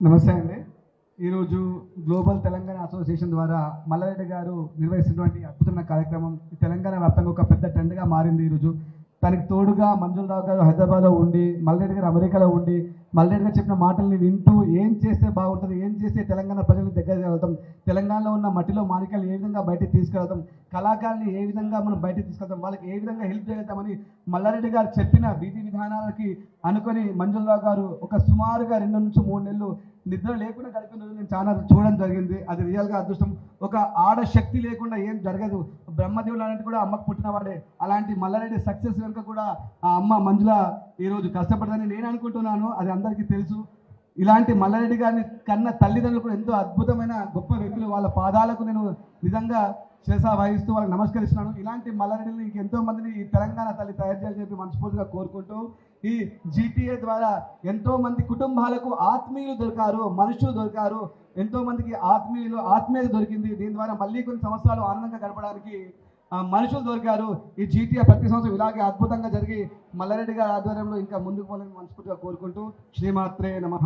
నమస్తే అండి. ఈరోజు గ్లోబల్ తెలంగాణ అసోసియేషన్ ద్వారా మల్లారెడ్డి గారు నిర్వహిస్తున్నటువంటి అద్భుతమైన కార్యక్రమం తెలంగాణ వ్యాప్తంగా ఒక పెద్ద ట్రెండ్గా మారింది. ఈరోజు తనకి తోడుగా మంజులరావు గారు హైదరాబాద్లో ఉండి, మల్లారెడ్డి గారు అమెరికాలో ఉండి, మల్లారెడ్డి గారు చెప్పిన మాటల్ని వింటూ ఏం చేస్తే బాగుంటుంది, ఏం చేస్తే తెలంగాణ ప్రజలకు దగ్గర వెళ్తాం, తెలంగాణలో ఉన్న మట్టిలో మాణిక్యాలు ఏ విధంగా బయటకు తీసుకెళ్తాం, కళాకారుల్ని ఏ విధంగా మనం బయటకు తీసుకెళ్తాం, వాళ్ళకి ఏ విధంగా హెల్ప్ చేయగలుగుతామని మల్లారెడ్డి గారు చెప్పిన విధి విధానాలకి అనుకొని మంజులరావు గారు ఒక సుమారుగా 2 నుంచి 3 నెలలు నిద్ర లేకుండా గడిపిన రోజు నేను చాలా చూడడం జరిగింది. అది రియల్గా అదృష్టం. ఒక ఆడ శక్తి లేకుండా ఏం జరగదు. బ్రహ్మదేవుడు అలాంటి కూడా అమ్మకు పుట్టినవాడే. అలాంటి మల్లారెడ్డి సక్సెస్ వెనుక కూడా ఆ అమ్మ మంజుల ఈరోజు కష్టపడదని నేను అనుకుంటున్నాను. అది అందరికీ తెలుసు. ఇలాంటి మల్లారెడ్డి గారిని కన్న తల్లిదండ్రులు కూడా ఎంతో అద్భుతమైన గొప్ప వ్యక్తులు. వాళ్ళ పాదాలకు నేను నిజంగా శిరసా వహిస్తూ వాళ్ళకి నమస్కరిస్తున్నాను. ఇలాంటి మల్లారెడ్డిని ఎంతో మందిని ఈ తెలంగాణ తల్లి తయారు చేయాలని చెప్పి మనస్ఫూర్తిగా కోరుకుంటూ, ఈ జీటీఏ ద్వారా ఎంతో మంది కుటుంబాలకు ఆత్మీయులు దొరికారు, మనుషులు దొరికారు, ఎంతో మందికి ఆత్మీయత దొరికింది. దీని ద్వారా మళ్ళీ కొన్ని సంవత్సరాలు ఆనందంగా గడపడానికి మనుషులు దొరికారు. ఈ జీటీఏ ప్రతి సంవత్సరం ఇలాగే అద్భుతంగా జరిగి మల్లారెడ్డి గారి ఆధ్వర్యంలో ఇంకా ముందుకు పోవాలని మనస్ఫూర్తిగా కోరుకుంటూ శ్రీమాత్రే నమః.